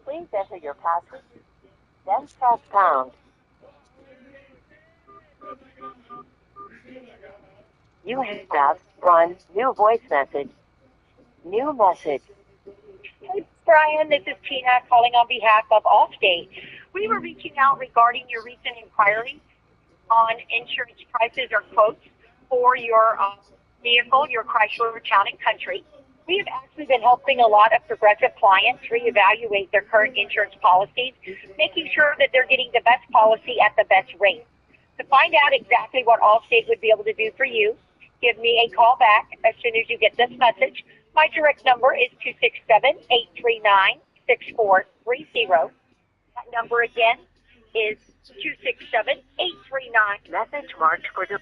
Please enter your password. Then press pound. You have one new voice message. New message. Hey, Brian, this is Tina calling on behalf of Allstate. We were reaching out regarding your recent inquiry on insurance prices or quotes for your vehicle, your Chrysler Town and Country. We have actually been helping a lot of progressive clients reevaluate their current insurance policies, making sure that they're getting the best policy at the best rate. To find out exactly what Allstate would be able to do for you, give me a call back as soon as you get this message. My direct number is 267-839-6430. That number again is 267-839. Message marked for the...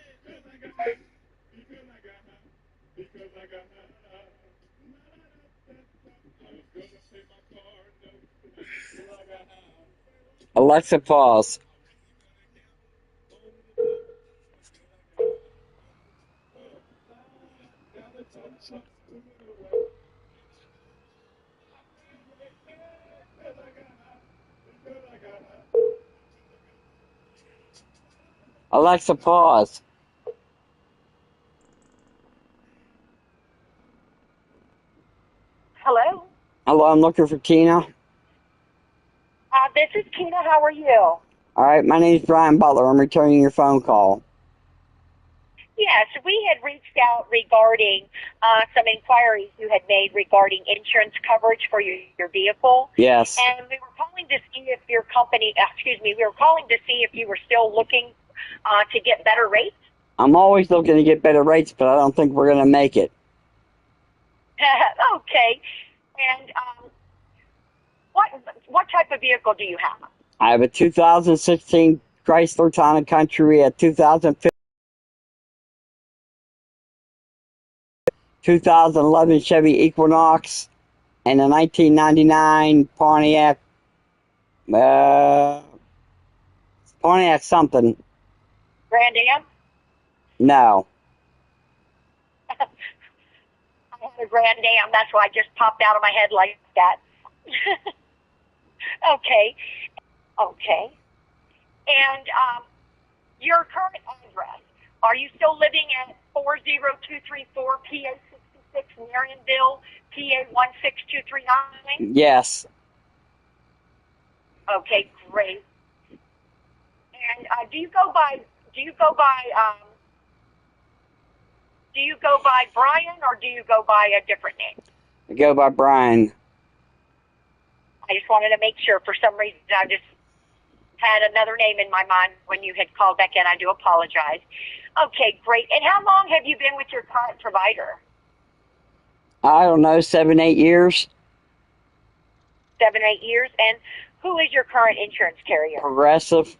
Alexa, pause. Alexa, pause. Hello? Hello, I'm looking for Tina. This is Tina. How are you? All right, my name's Brian Butler. I'm returning your phone call. Yes, we had reached out regarding some inquiries you had made regarding insurance coverage for your vehicle. Yes. And we were calling to see if your company, we were calling to see if you were still looking to get better rates. I'm always looking to get better rates, but I don't think we're going to make it. Okay. And what type of vehicle do you have? I have a 2016 Chrysler Town and Country, a 2011 Chevy Equinox, and a 1999 Pontiac something. Grand Am? No. I had a Grand Am. That's why I just popped out of my head like that. Okay. Okay. And your current address, are you still living at 40234 PA 66 Marionville, PA 16239? Yes. Okay, great. And do you go by Brian, or do you go by a different name? I go by Brian. I just wanted to make sure. For some reason, I just had another name in my mind when you had called back in. I do apologize. Okay, great. And how long have you been with your current provider? I don't know, 7, 8 years. 7, 8 years. And who is your current insurance carrier? Progressive.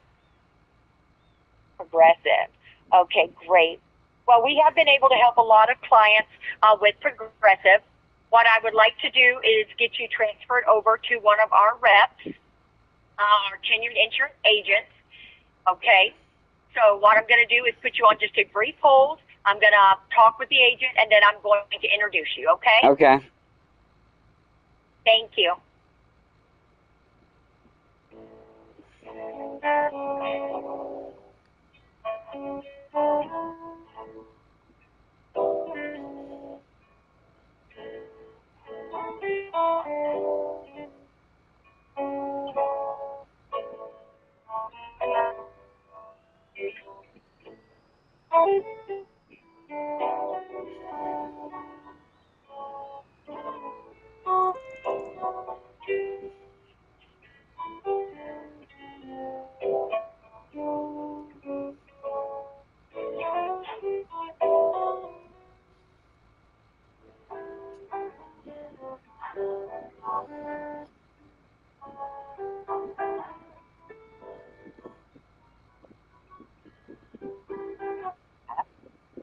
Progressive. Okay, great. Well, we have been able to help a lot of clients with Progressive. What I would like to do is get you transferred over to one of our reps, our tenured insurance agents. Okay? So what I'm going to do is put you on just a brief hold. I'm going to talk with the agent, and then I'm going to introduce you, okay? Okay. Thank you.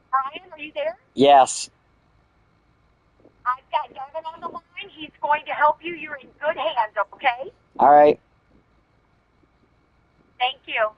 Brian, are you there? Yes. I've got Devin on the line. He's going to help you. You're in good hands, okay? All right. Thank you.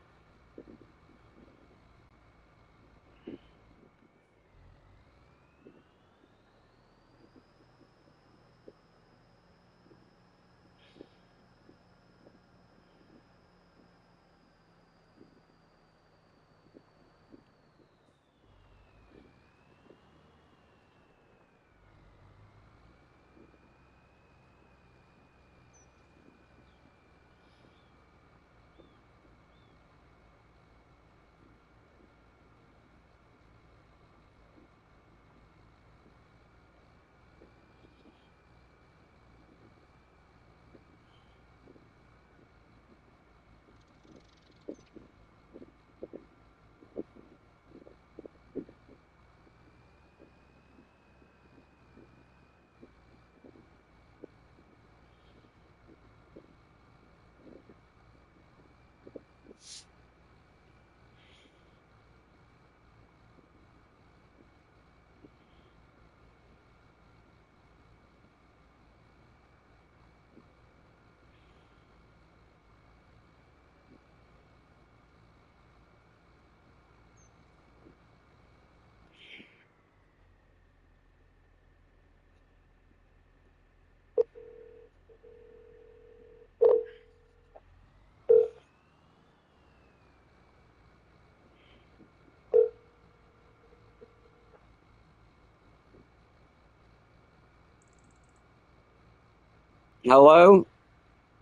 Hello?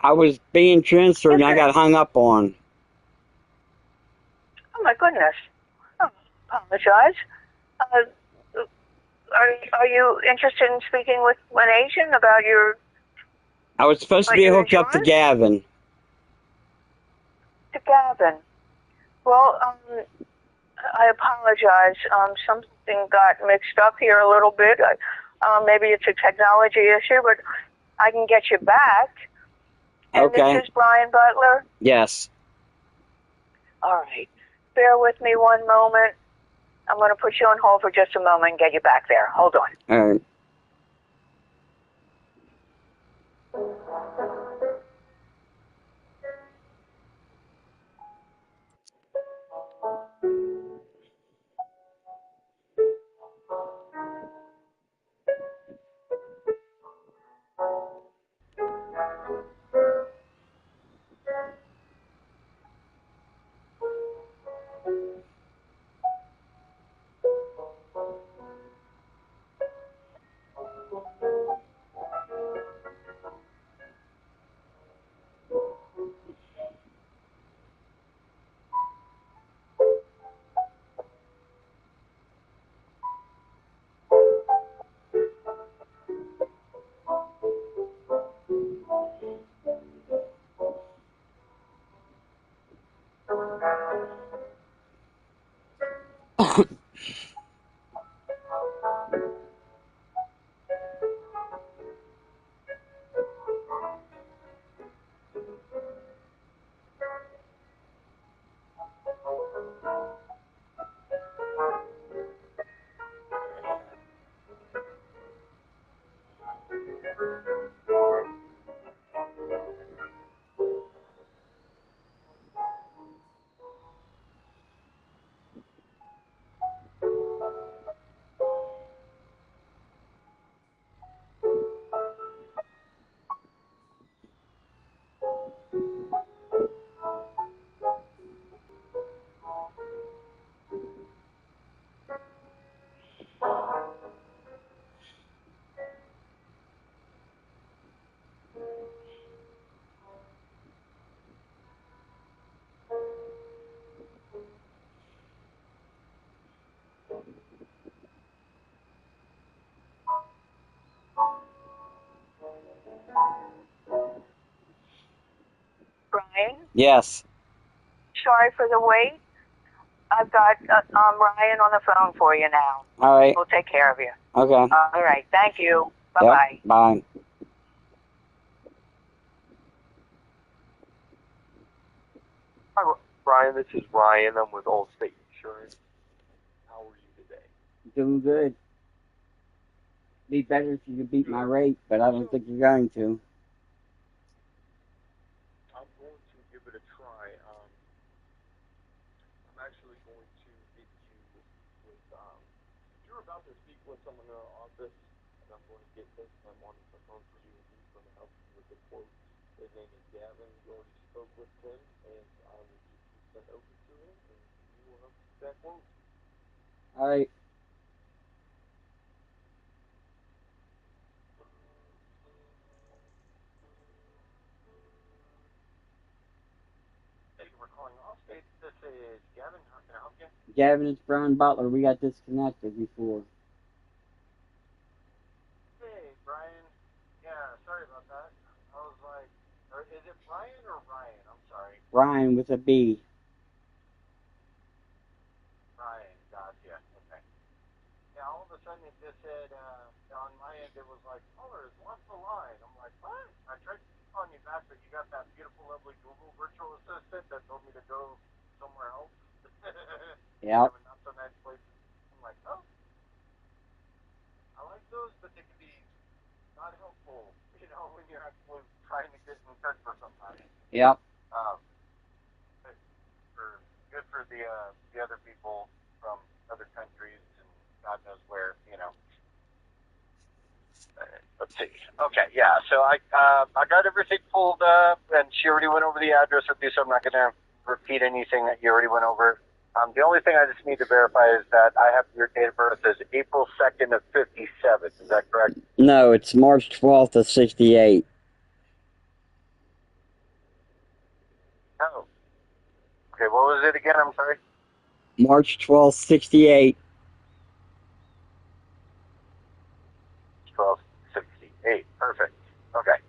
I was being transferred and I got hung up on. Oh, my goodness. Oh, apologize. Are you interested in speaking with an agent about I was supposed to be hooked up to Gavin. To Gavin? Well, I apologize. Something got mixed up here a little bit. Maybe it's a technology issue, but I can get you back. And Okay. This is Brian Butler? Yes. All right. Bear with me one moment. I'm going to put you on hold for just a moment and get you back there. Hold on. All right. Yes. Sorry for the wait. I've got Ryan on the phone for you now. All right. We'll take care of you. Okay. All right. Thank you. Yep. Bye-bye. Bye. Hi, Brian. This is Ryan. I'm with Allstate Insurance. How are you today? Doing good. Be better if you could beat my rate, but I don't think you're going to. I'm going to give it a try. I'm actually going to get you with. You're about to speak with someone in our office, and I'm going to get them on the phone for you, and he's going to help you with the quote. His name is Gavin. You already spoke with him, and I will get you sent over to him, and you will have that quote. All right. Thank you for calling Allstate. This is Gavin. How can I help you? Gavin, it's Brian Butler. We got disconnected before. Hey, Brian. Yeah, sorry about that. I was like, is it Brian or Ryan? I'm sorry. Ryan with a B. Ryan, gotcha. Okay. Yeah, all of a sudden it just said, on my end, it was like, callers, what's the line? I'm like, what? I tried calling you back, but you got that beautiful, lovely Google virtual assistant that told me to go somewhere else. Yep. Not so nice places. I'm like, oh, I like those, but they can be not helpful, when you're actually trying to get in touch with somebody. Yep. Good for the other people from other countries and God knows where, Let's see. Okay, yeah. So I got everything pulled up, and she already went over the address with you, so I'm not going to repeat anything that you already went over. The only thing I just need to verify is that I have your date of birth as April 2nd of 57. Is that correct? No, it's March 12th of 68. Oh. Okay, what was it again? I'm sorry. March 12th, 68. 1268. Perfect. Okay.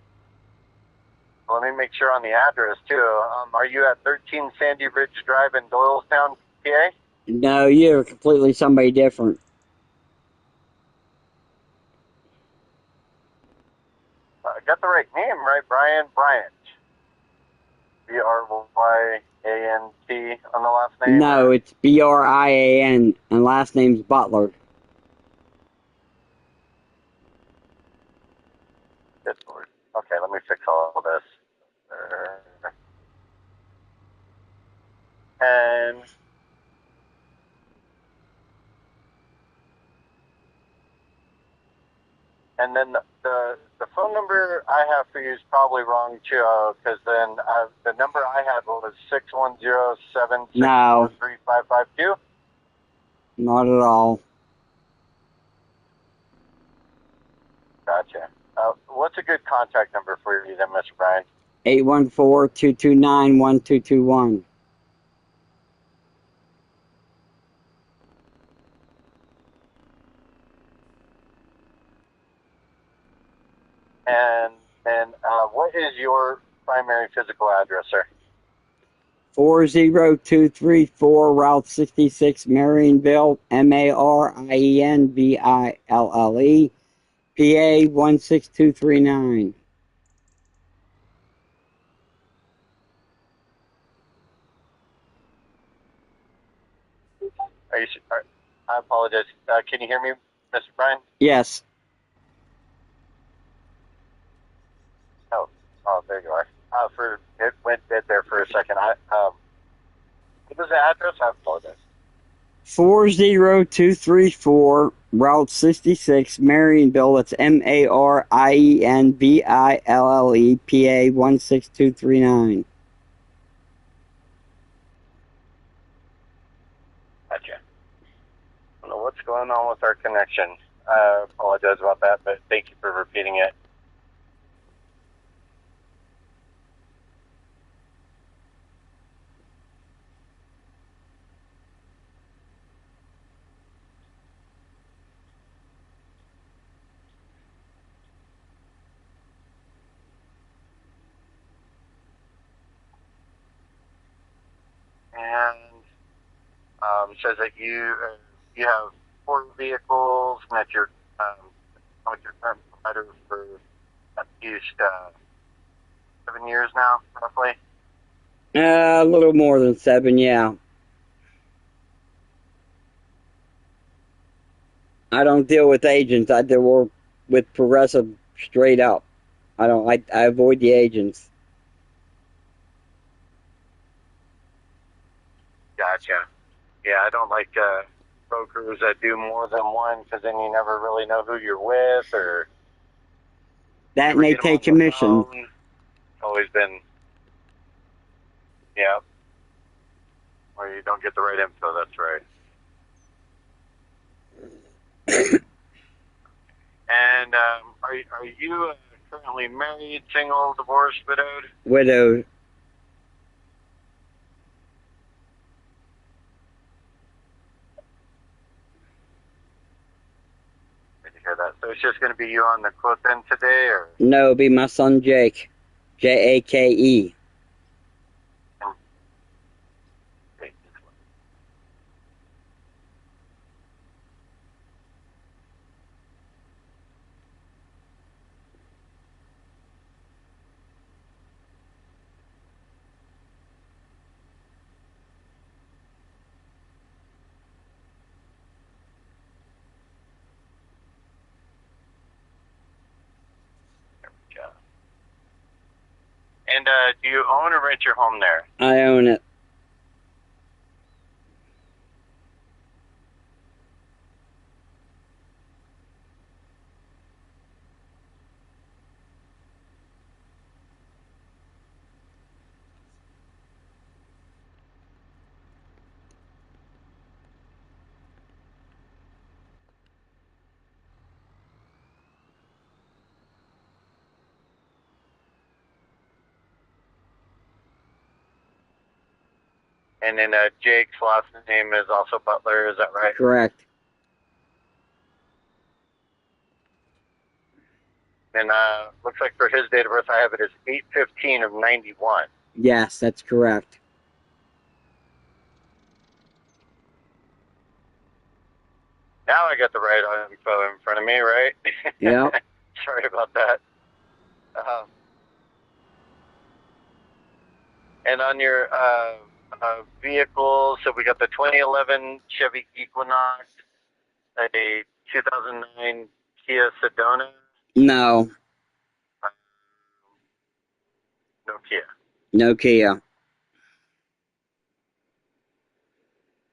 Well, let me make sure on the address, too. Are you at 13 Sandy Ridge Drive in Doylestown, PA? No, you're completely somebody different. Got the right name, right? Brian Bryant. Bryant on the last name? No, or? it's Brian, and last name's Butler. Good Lord. Okay, let me fix all of this. And then the phone number I have for you is probably wrong too, because then the number I had was 610-764-3552. Not at all. Gotcha. What's a good contact number for you then, Mr. Brian? 814-229-1221. And then what is your primary physical address, sir? 40234 Route 66, Marionville, Marienville, PA 16239. I apologize. Can you hear me, Mr. Brian? Yes. Oh, there you are. It went dead there for a second. What was the address? I apologize. 40234 Route 66, Marionville. That's Marienville, PA 16239. Gotcha. I don't know what's going on with our connection. I apologize about that, but thank you for repeating it. says that you have 4 vehicles and that you're with your current provider for at least 7 years now, roughly. A little more than 7, yeah. I don't deal with agents. I deal with Progressive straight up. I don't like. I avoid the agents. Gotcha. Yeah, I don't like brokers that do more than one because then you never really know who you're with or. That and they take commission. Always been. Yeah. Or you don't get the right info. That's right. And are you currently married, single, divorced, widowed? Widowed. Good to hear that. So it's just going to be you on the quote then today, or? No, it'll be my son Jake. Jake. And do you own or rent your home there? I own it. And then Jake's last name is also Butler, is that right? Correct. And looks like for his date of birth, I have it as 8/15 of 91. Yes, that's correct. Now I got the right info in front of me, right? Yeah. Sorry about that. And on your vehicle, so we got the 2011 Chevy Equinox, a 2009 Kia Sedona. No. No Kia. No Kia.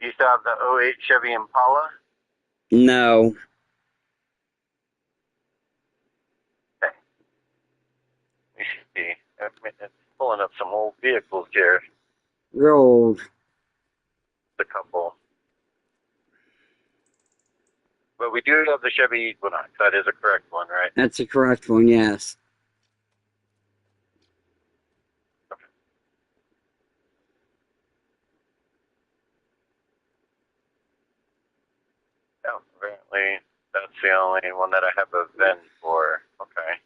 You still have the '08 Chevy Impala? No. Okay. Let me see. It's pulling up some old vehicles here. Real old. A couple. But we do have the Chevy Equinox. That is a correct one, right? That's the correct one, yes. Okay. Oh, apparently that's the only one that I have a VIN for. Okay.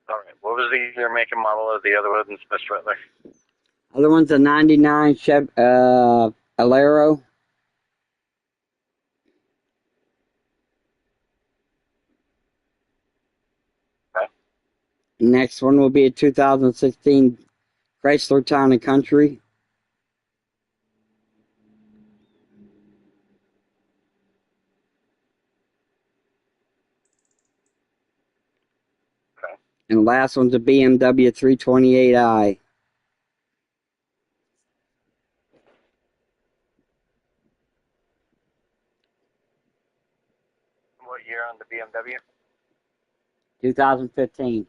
All right. What was the year, make, and model of the other one, Mr. Whitler? Other one's a 99 Chevy Alero. Okay. Next one will be a 2016 Chrysler Town and Country. Okay. And the last one's a BMW 328i. What year on the BMW? 2015.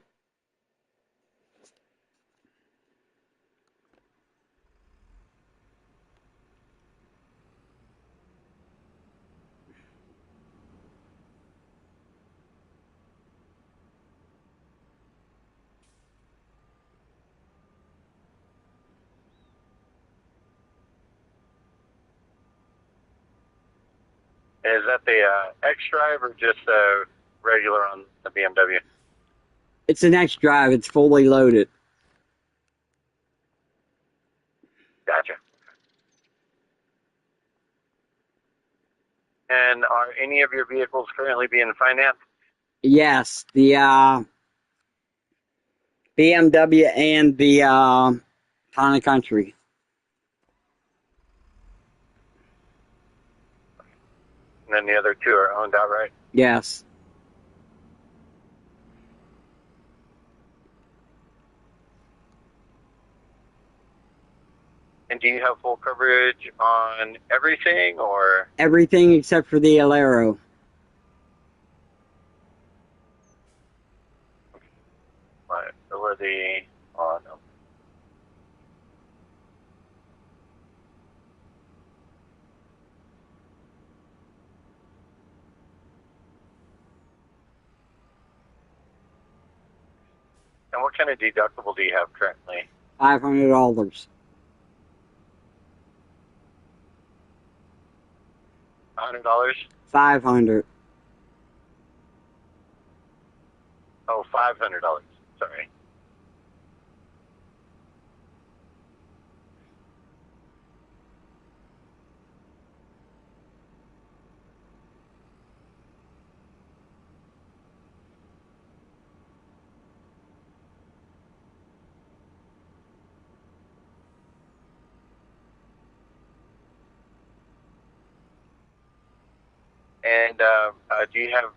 Is that the X-Drive or just regular on the BMW? It's an X-Drive. It's fully loaded. Gotcha. And are any of your vehicles currently being financed? Yes, the BMW and the Town and Country. And then the other two are owned outright? Yes. And do you have full coverage on everything, or? Everything except for the Alero. Right, or the, oh no. And what kind of deductible do you have currently? $500. $100? 500. Oh, $500. Sorry. And do you have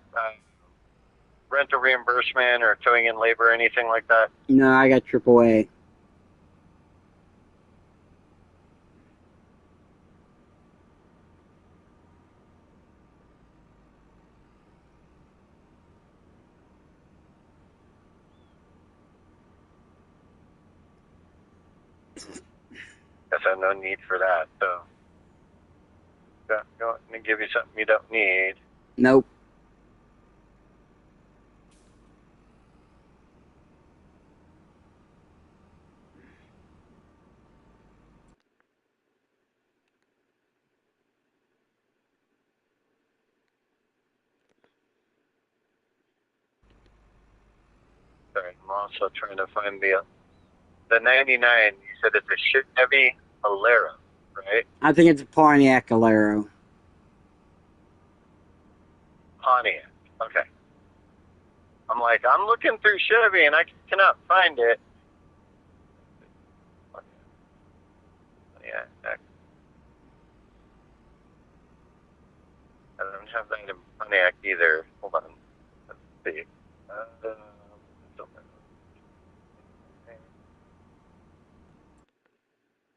rental reimbursement or towing in labor or anything like that? No, I got AAA. Guess I have no need for that, so don't want to give you something you don't need. Nope. Sorry, I'm also trying to find the 99. You said it's a Chevy Alero, right? I think it's a Pontiac Alero. Pontiac. Okay. I'm like, I'm looking through Chevy and I cannot find it. Yeah, I don't have that in Pontiac either. Hold on. Let's see.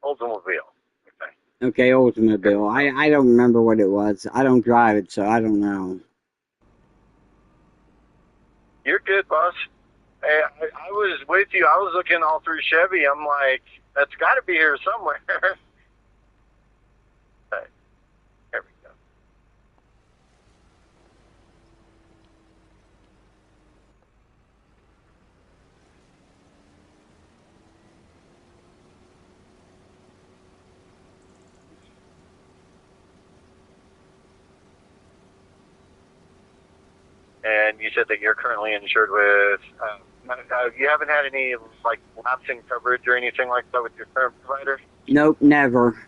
Oldsmobile. Okay. Okay, Oldsmobile. I don't remember what it was. I don't drive it, so I don't know. You're good, boss. Hey, I was with you. I was looking all through Chevy. I'm like, that's got to be here somewhere. Okay, there we go. And you said that you're currently insured with. You haven't had any like lapsing coverage or anything like that with your current provider? Nope, never.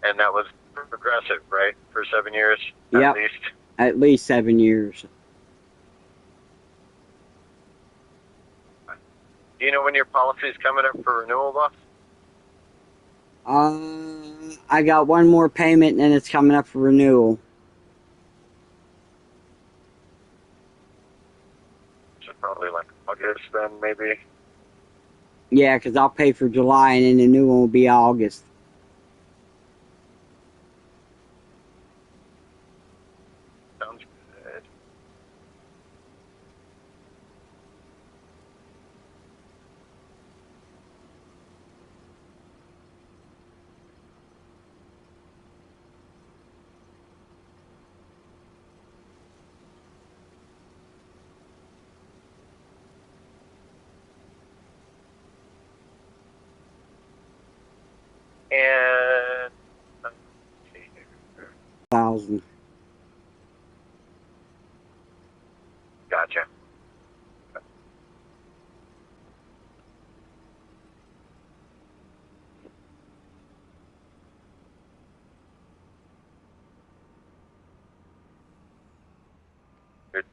And that was progressive, right? For 7 years Yep. at least. At least 7 years. Do you know when your policy is coming up for renewal, boss? I got one more payment and it's coming up for renewal. So probably like August then, maybe. Yeah, because I'll pay for July and then the new one will be August. Sounds good. And let's see here. 1,000. Gotcha.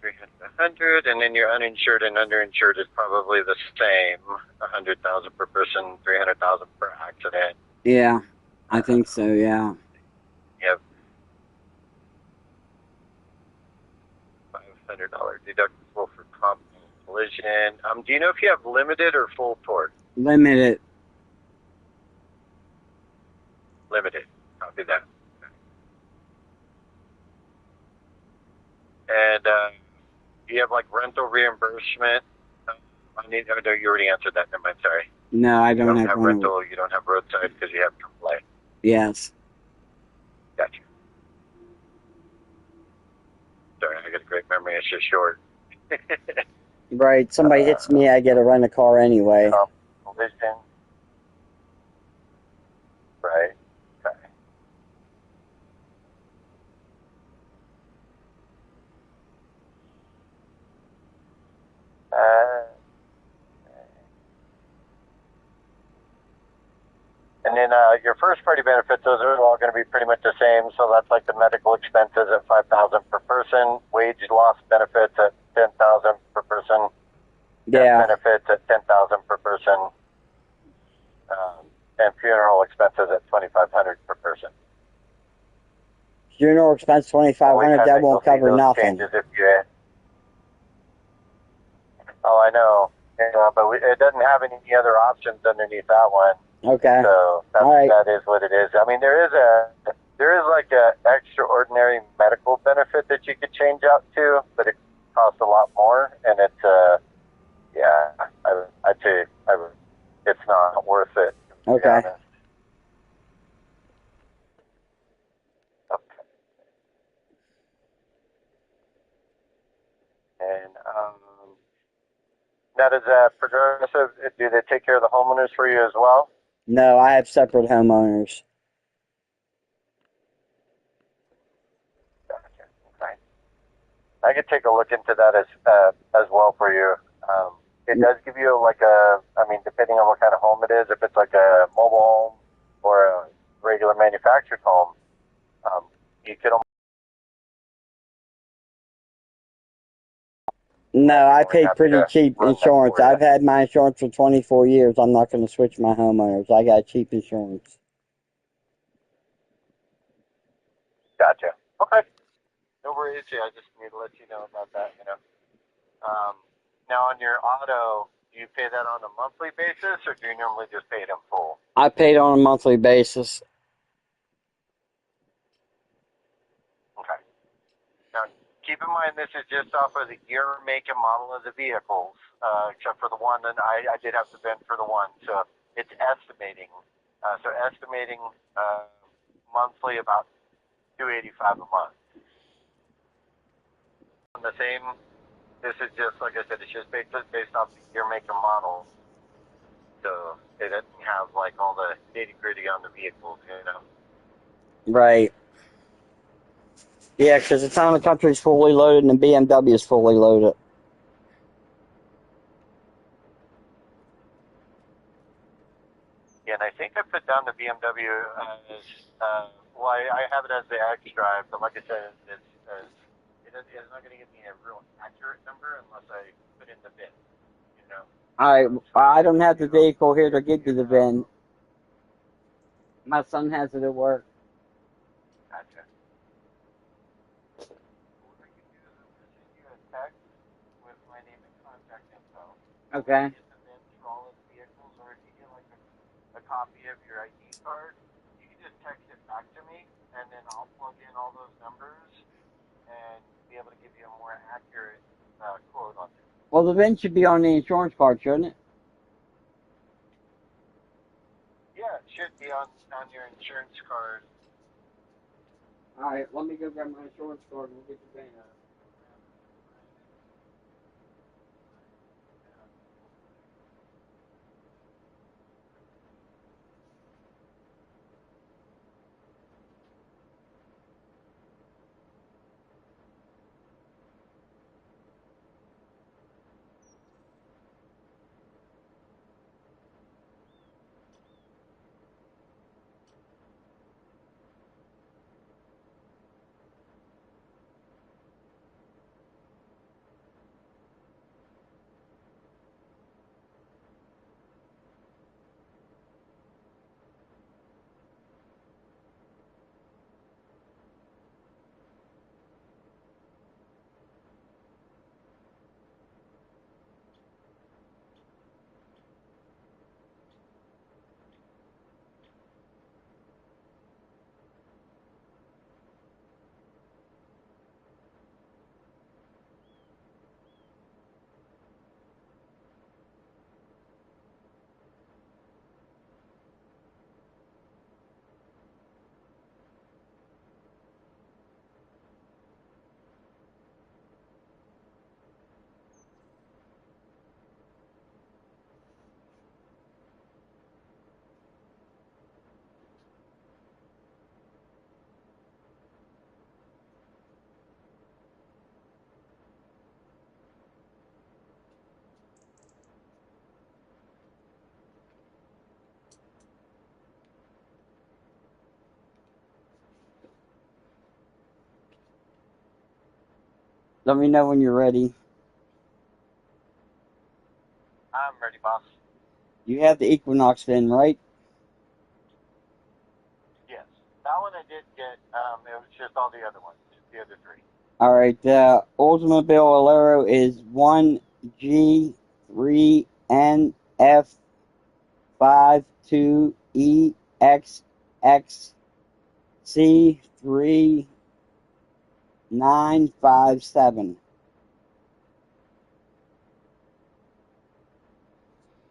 100, and then your uninsured and underinsured is probably the same. 100,000 per person, 300,000 per accident. Yeah, I think so. Yeah. Yep. $500 deductible for comp and collision. Do you know if you have limited or full tort? Limited. Limited. Copy that. And you have like rental reimbursement. I need. Oh, no, you already answered that. Never mind. Sorry. No, I You don't don't have have one. rental. You don't have roadside because you have AAA. Yes. Gotcha. Sorry, I got a great memory. It's just short. Right. Somebody hits me, I get to rent a car anyway. Collision. Right. Okay. And then your first party benefits, those are all going to be pretty much the same. So that's like the medical expenses at $5,000 per person, wage loss benefits at $10,000 per person, Yeah. death benefits at $10,000 per person, and funeral expenses at $2,500 per person. Funeral expense $2,500. That won't cover nothing. Oh, I know. Yeah, but it doesn't have any other options underneath that one. Okay. So that is what it is. I mean, there is like a extraordinary medical benefit that you could change out to, but it costs a lot more, and it's I'd say it's not worth it. Okay. Okay. And now, does Progressive, do they take care of the homeowners for you as well? No, I have separate homeowners. Gotcha. Okay. I could take a look into that as well for you. It does give you depending on what kind of home it is, if it's like a mobile home or a regular manufactured home, you could almost. No, I pay pretty cheap insurance. I've had my insurance for 24 years. I'm not going to switch my homeowners. I got cheap insurance. Gotcha. Okay. No worries. Yeah, I just need to let you know about that, Now, on your auto, do you pay that on a monthly basis, or do you normally just pay it in full? I paid on a monthly basis. Okay. Now, keep in mind this is just off of the year, make, and model of the vehicles, except for the one, and I did have to bend for the one, so it's estimating. Estimating monthly about $285 a month. On the same, this is just, like I said, it's just based off the year, make, and model. So it doesn't have like all the nitty-gritty on the vehicles, Right. Yeah, because the Town and Country is fully loaded and the BMW is fully loaded. Yeah, and I think I put down the BMW as, I have it as the X Drive, but like I said, it's not going to give me a real accurate number unless I put in the VIN, I don't have the vehicle here to give you the VIN. My son has it at work. Gotcha. What I can do is I'm going to send you a text with my name and contact info. Okay. Get the VIN for all of the vehicles, or if you get like a copy of your ID card, you can just text it back to me, and then I'll plug in all those numbers and be able to give you a more accurate quote on it. Well, the VIN should be on the insurance card, shouldn't it? Yeah, it should be on your insurance card. All right, let me go grab my insurance card and we'll get the VIN out. Let me know when you're ready. I'm ready, boss. You have the Equinox VIN, right? Yes. That one I did get. It was just all the other ones, the other three. All right. The Oldsmobile Alero is 1G3NF52EXXC3957.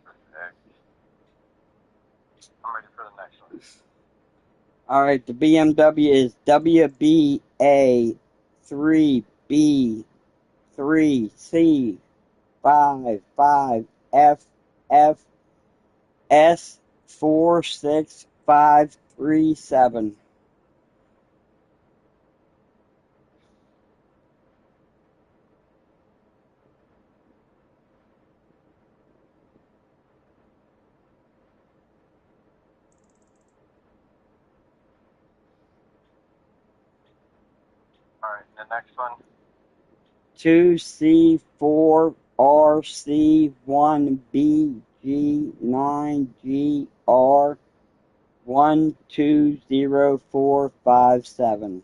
Perfect. I'm ready for the next one. All right. The BMW is WB A3B3C55FS46537. All right, and the next one. 2C4RC1BG9GR120457.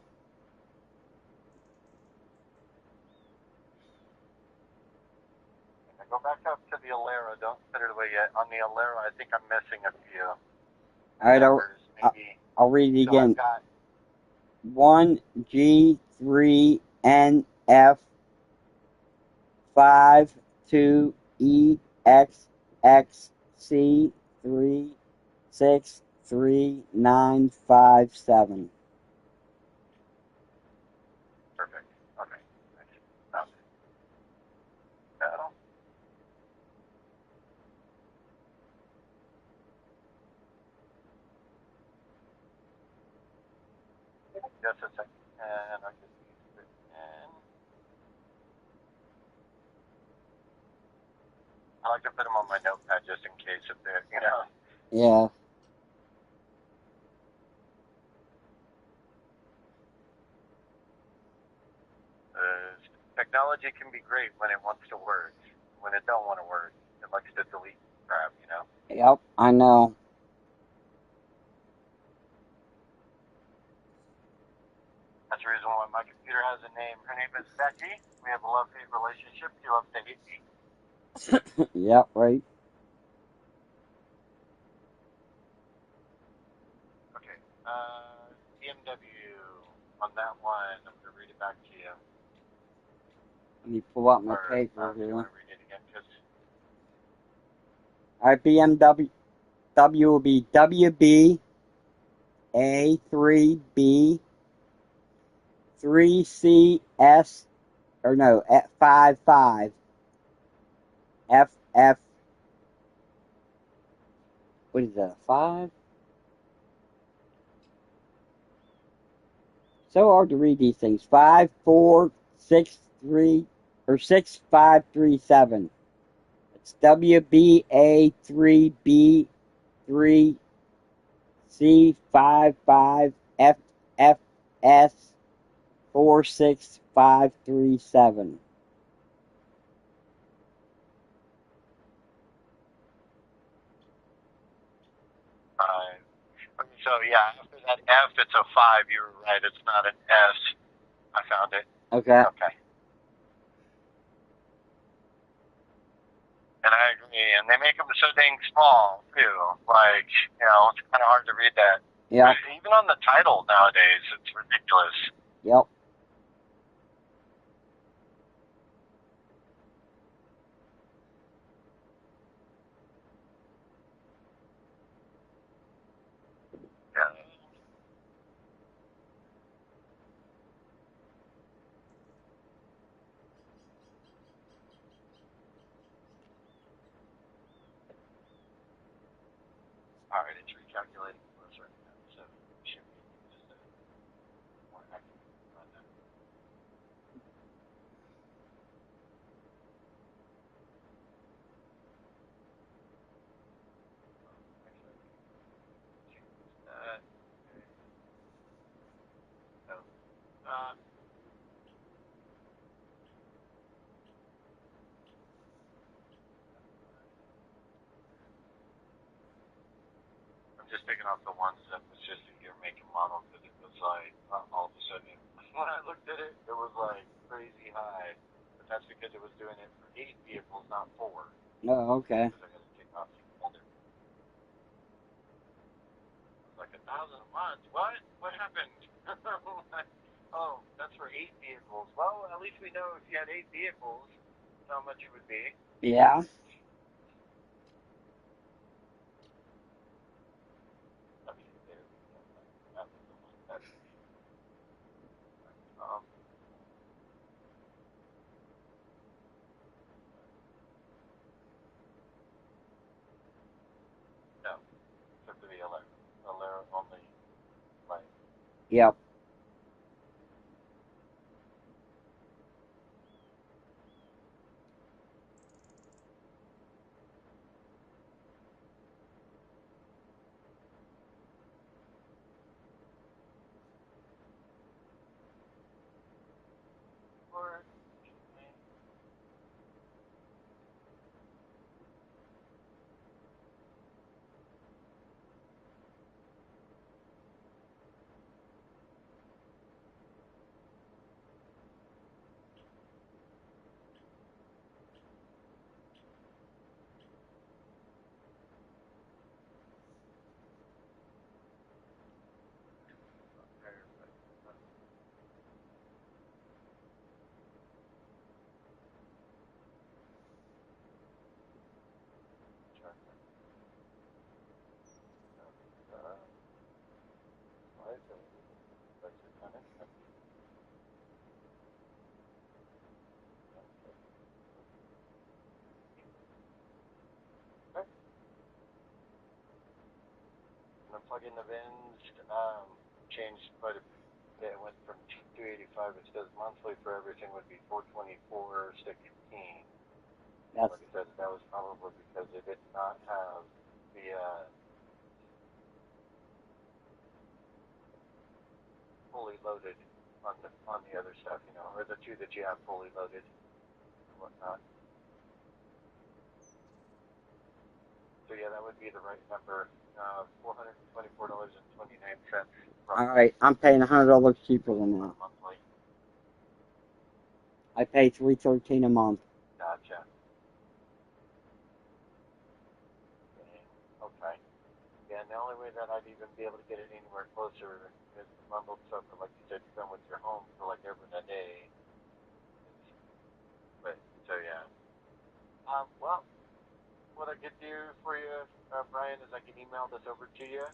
I go back up to the Alero. Don't put it away yet. On the Alero, I think I'm missing a few All right, numbers. Maybe. I'll read it So again. I've got 1G3NF52EXXC36957. perfect. Okay. Found it. No. Just a second. And I'll get these put in. I like to put them on my notepad just in case if they're, Yeah. Technology can be great when it wants to work. When it don't want to work, it likes to delete crap. Yep, I know. That's the reason why my computer has a name. Her name is Becky. We have a love-hate relationship. She loves to hate me. Yep, right. Okay. BMW. On that one, I'm going to read it back to you. Let me pull out my Or, paper do you here. want to read it again? All right, BMW will be WB A3B 3CS or no 55 FF. What is that? 5? So hard to read these things. 5463 or 6537. It's WB A3B3C55FFS46537. So, yeah, after that F, it's a 5. You were right. It's not an S. I found it. Okay. Okay. And I agree. And they make them so dang small, too. Like, it's kind of hard to read that. Yep. Even on the title nowadays, it's ridiculous. Yep. Yeah. All right, it's recalculating for us right now, so we should be just a more accurate on that. Actually, change that. Okay. So, just picking off the ones that was just a year make and model because it was like all of a sudden when I looked at it, it was like crazy high. But that's because it was doing it for 8 vehicles, not 4. Oh, okay. Because I got to take off the other. I was like 1,000 a month. What? What happened? Oh, that's for 8 vehicles. Well, at least we know if you had 8 vehicles, how much it would be. Yeah. Okay, there we go. That was a lot better. Um, no, except for the Alera. Alera only, like, Yep. or higher, but check that. Why is it? That's your tenant. Okay. And I'm plugging the VINs, changed quite a bit. It went from 285. It says monthly for everything would be 424.16. That's Like I said, that was probably because they did not have the fully loaded on the other stuff, or the 2 that you have fully loaded and whatnot. So yeah, that would be the right number. $424.29. all right. I'm paying $100 cheaper than that. Monthly. I pay $313 a month. Gotcha. Okay. Yeah, and the only way that I'd even be able to get it anywhere closer is the bundled stuff. But like you said, you've been with your home for like over a day. But so yeah. Well, what I could do for you, Brian, is I can email this over to you,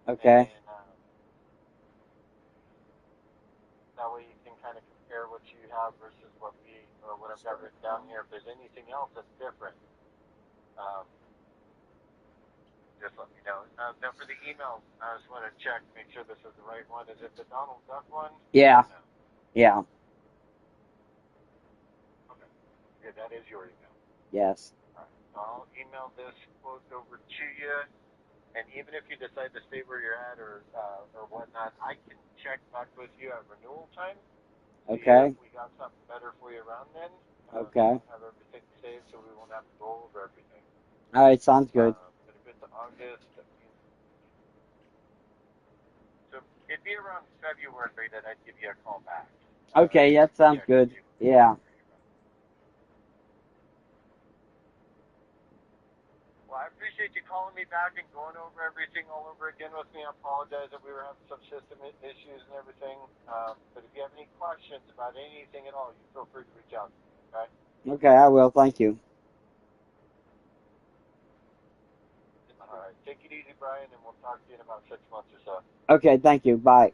Okay. and that way you can kind of compare what you have versus what I've got written down here. If there's anything else that's different, um, just let me know. Now for the email, I just want to check, make sure this is the right one. Is it the Donald Duck one? Yeah. No. Yeah. Okay. Yeah, that is your email. Yes. All right. So I'll email this quote over to you, and even if you decide to stay where you're at or whatnot, I can check back with you at renewal time. See Okay. if we got something better for you around then. Okay. Have everything saved so we won't have to go over everything. All right. Sounds good. But if it's August, so it'd be around February that I'd give you a call back. Okay. That sounds good. Yeah. Well, I appreciate you calling me back and going over everything all over again with me. I apologize that we were having some system issues and everything. But if you have any questions about anything at all, you feel free to reach out to me, okay? Okay. I will. Thank you. All right. Take it easy, Brian, and we'll talk to you in about 6 months or so. Okay. Thank you. Bye.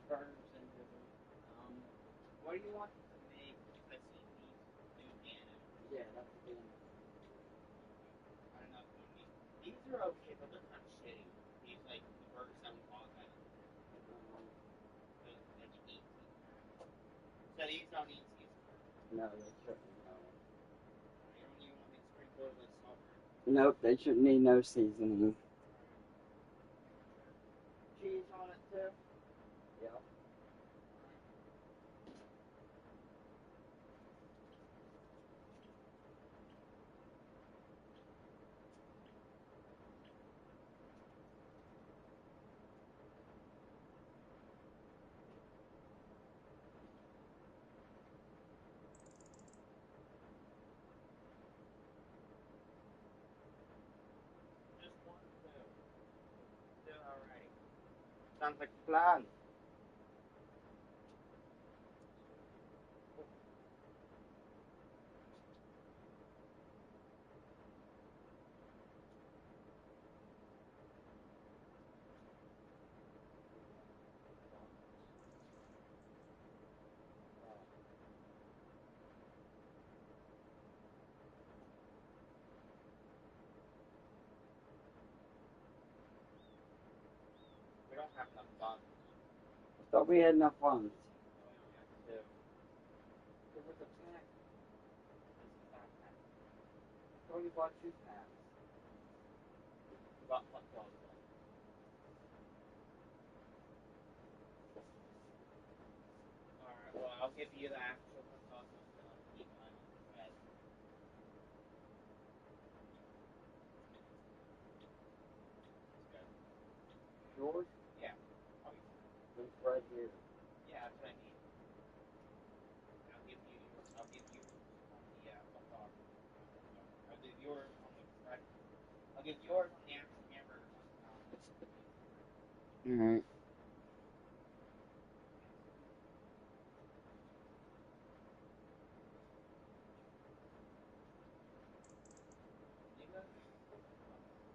spurs into the. What do you want to make? Because I've seen these new Danos. Yeah, that's a damn good. Okay. I don't know if you want to make. These are okay, but they're kind of shitty. These like the burgers that we bought that year. They're like 18 packs. So these don't need seasoning. No, they shouldn't. No. You don't even want me to sprinkle like salt or anything. Nope, they shouldn't need no seasoning. Alright. Making sure. Cheese on it too. Yep. Alright. Just one or two? Two, alrighty. Sounds like a plan. We don't have enough funds. I thought we had enough funds. No, we only have two. There was a pack. This is that pack. I thought you bought 2 packs. We bought hot dogs then. Alright, well, I'll give you the actual hot dog ones and I'll keep mine on the bread. That's good. Yours? Yeah, I'll be fine. There's bread here. Yeah, that's what I mean. I'll give yours on the hot dog. Not hot dog. I'll give yours on the bread. I'll give yours on the actual hamburger bun, not on the cheese bread. Alright. Nigga, what the fuck? What is that?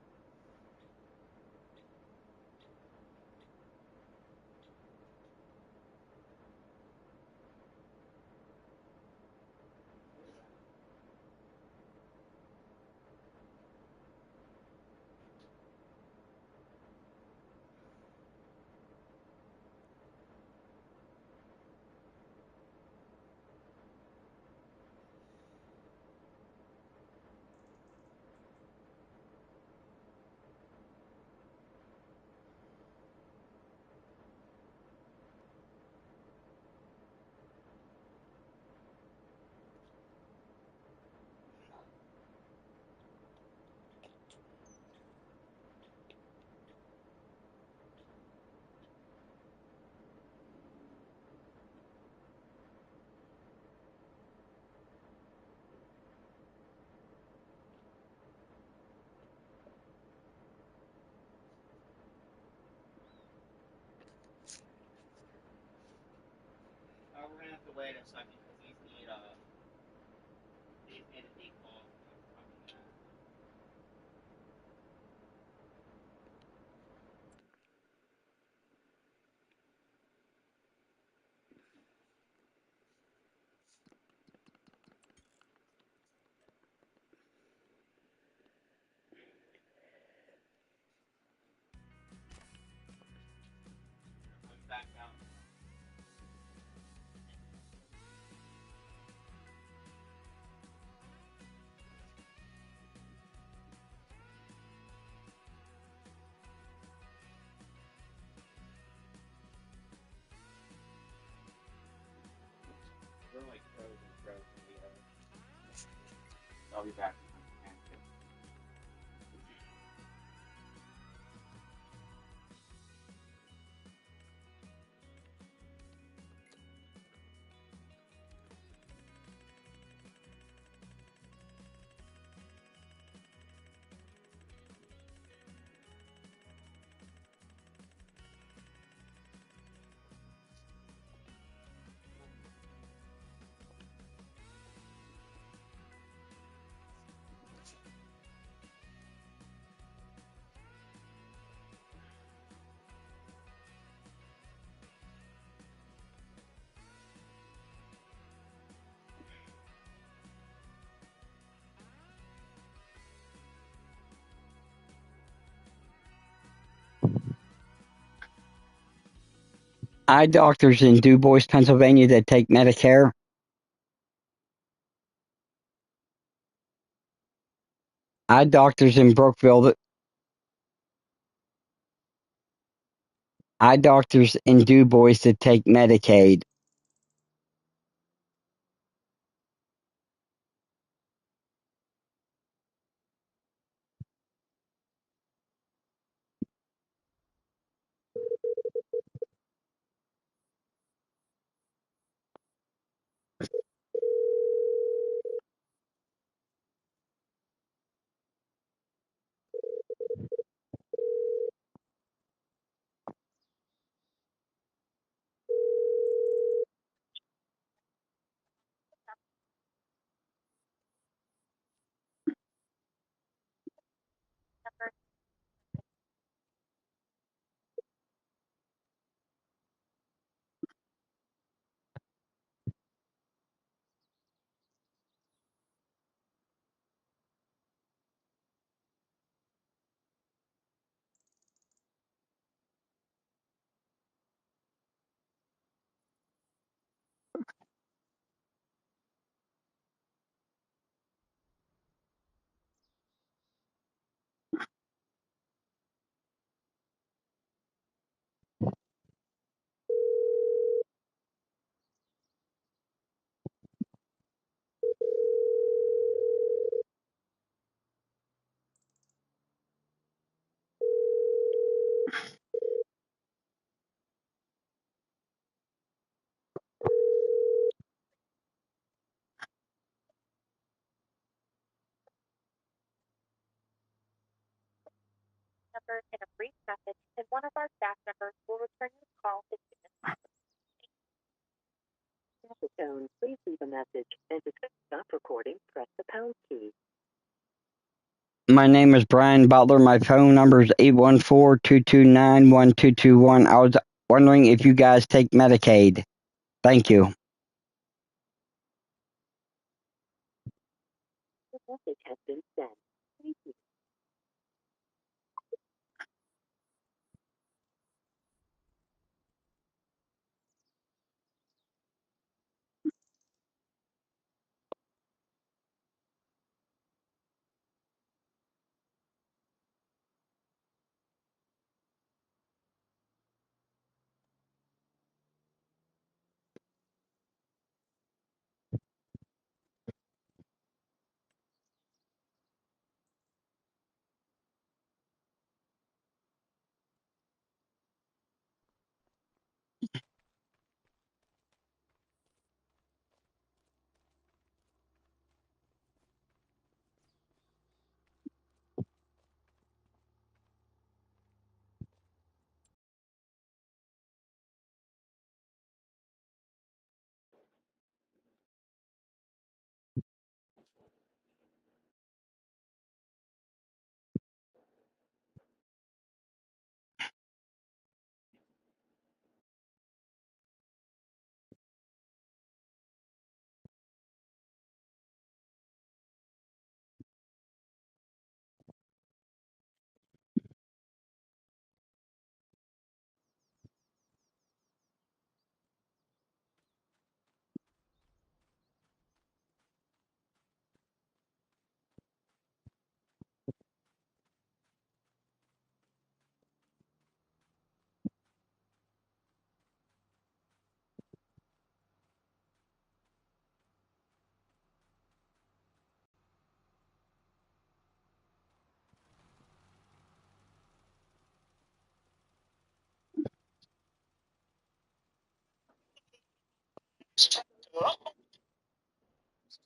We're gonna have to wait a second because these need a default like fucking that. I'm back down. We're like frozen videos. I'll be back. Eye doctors in Du Bois, Pennsylvania that take Medicare. Eye doctors in Brookville. Eye doctors in Du Bois that take Medicaid. Number in a brief message, and one of our staff members will return your call as soon as possible. At the tone, please leave a message, and to stop recording, press the pound key. My name is Brian Butler. My phone number is 814-229-1221. I was wondering if you guys take Medicaid. Thank you. The message has been sent. Thank you.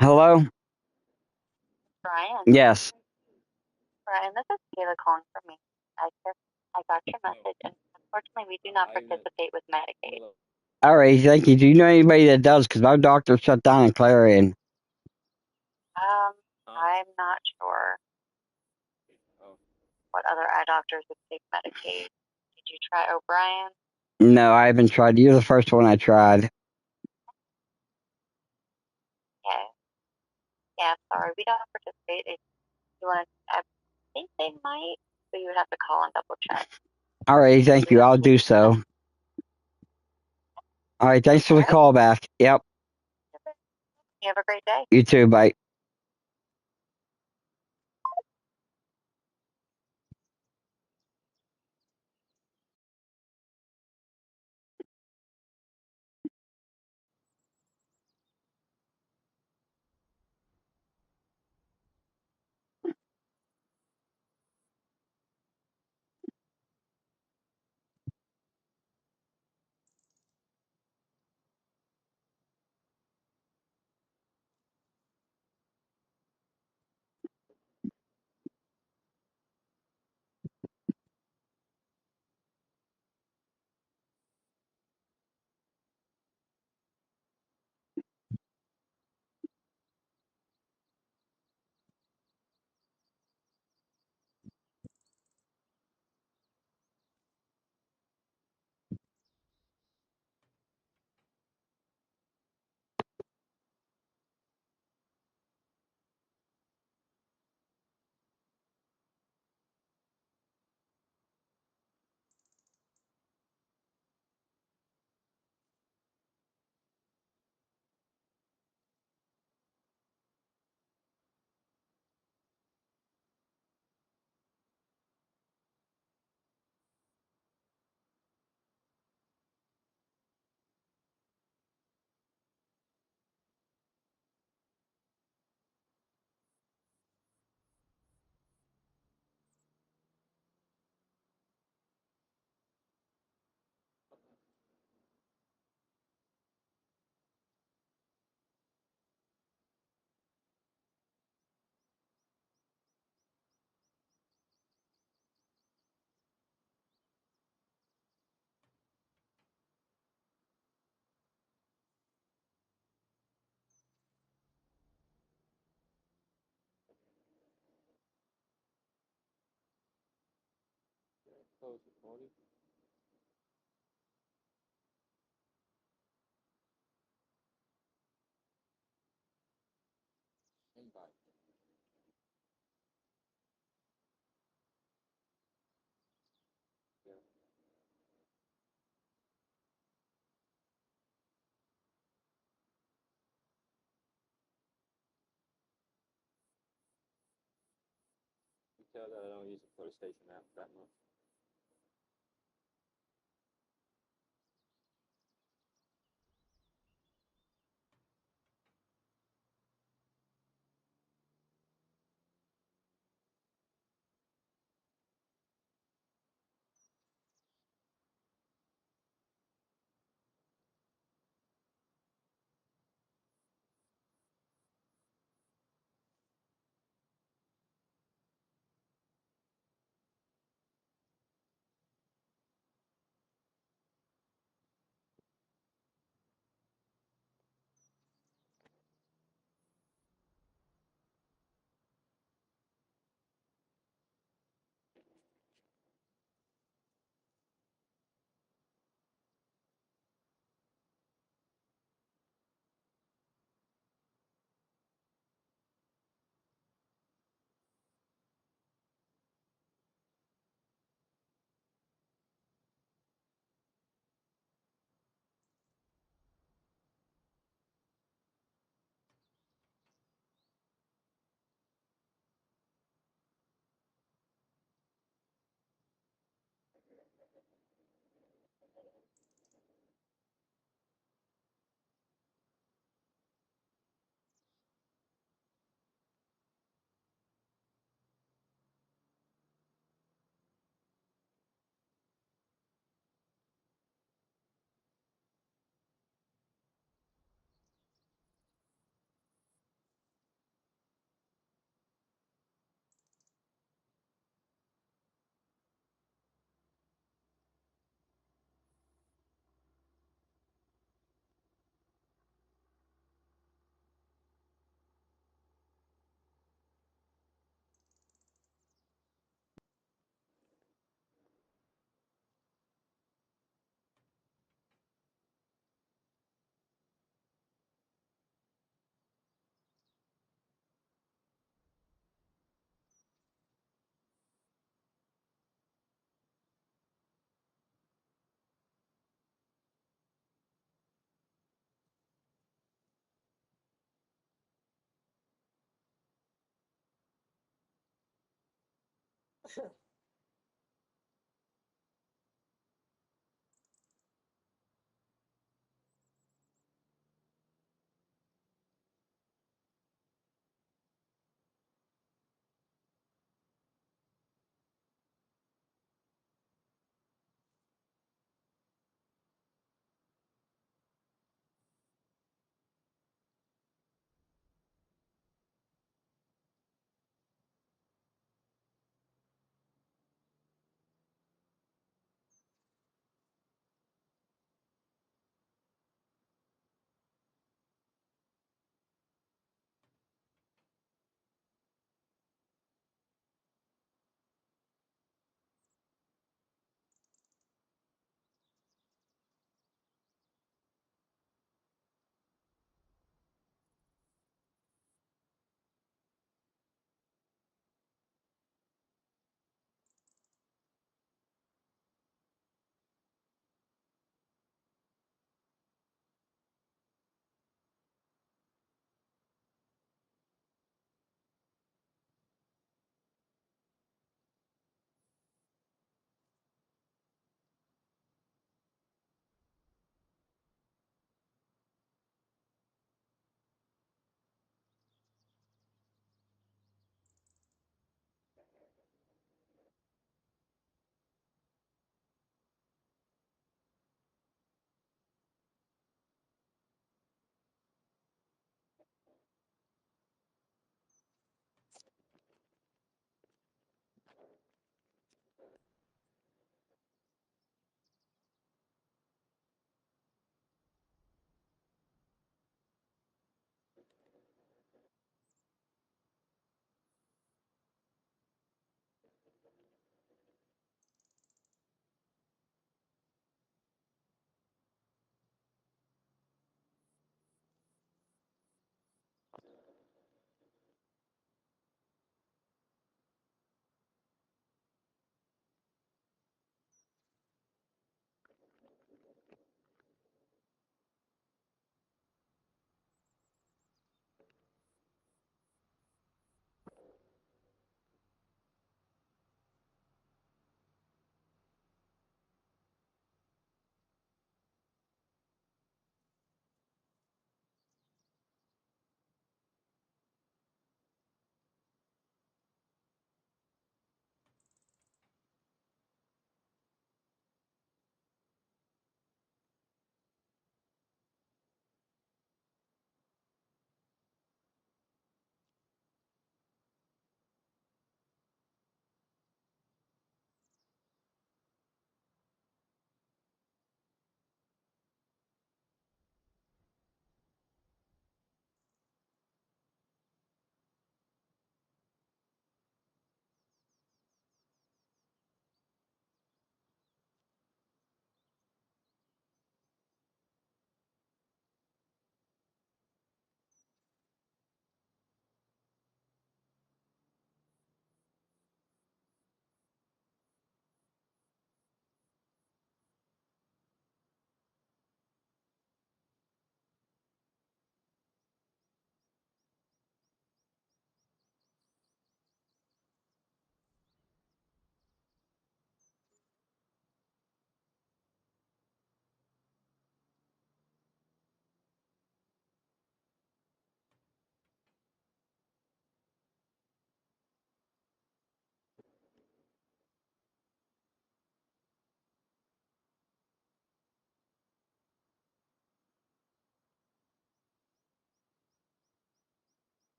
Hello? Brian. Yes. Brian, this is Kayla calling from me. I got your message, and unfortunately, we do not participate with Medicaid. All right, thank you. Do you know anybody that does? Because my doctor shut down in Clarion. I'm not sure what other eye doctors would take Medicaid. Did you try O'Brien? No, I haven't tried. You're the first one I tried. Yeah. Yeah, sorry, we don't participate. If you want to, I think they might, but you would have to call and double check. All right, thank you. I'll do so. All right. Thanks for the call back. Yep. You have a great day. You too. Bye. Close recording. Invite. Yeah. You tell that I don't use the PlayStation app that much.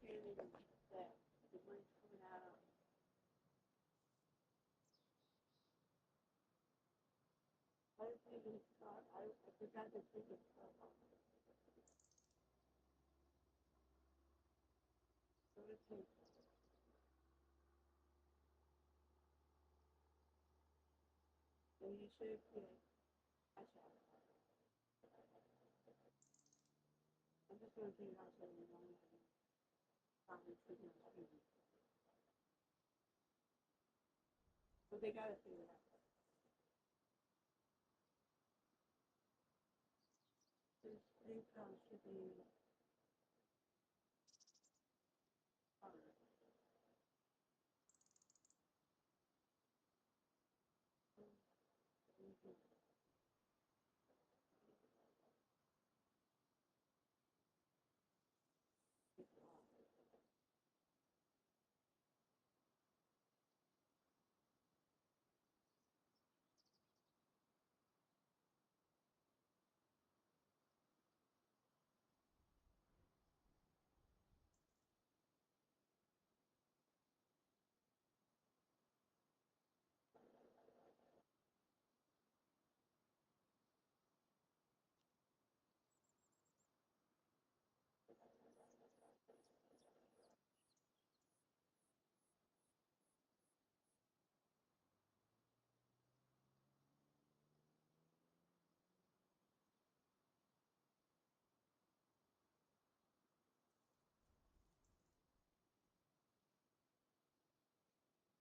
understanding that the money's coming out of. I don't think it's not. I forgot to think it's not. So it's like, and you should have put cash out. I'm just going to take it out so we don't have any problems with your students. But they got to figure it out. There's income should be covered.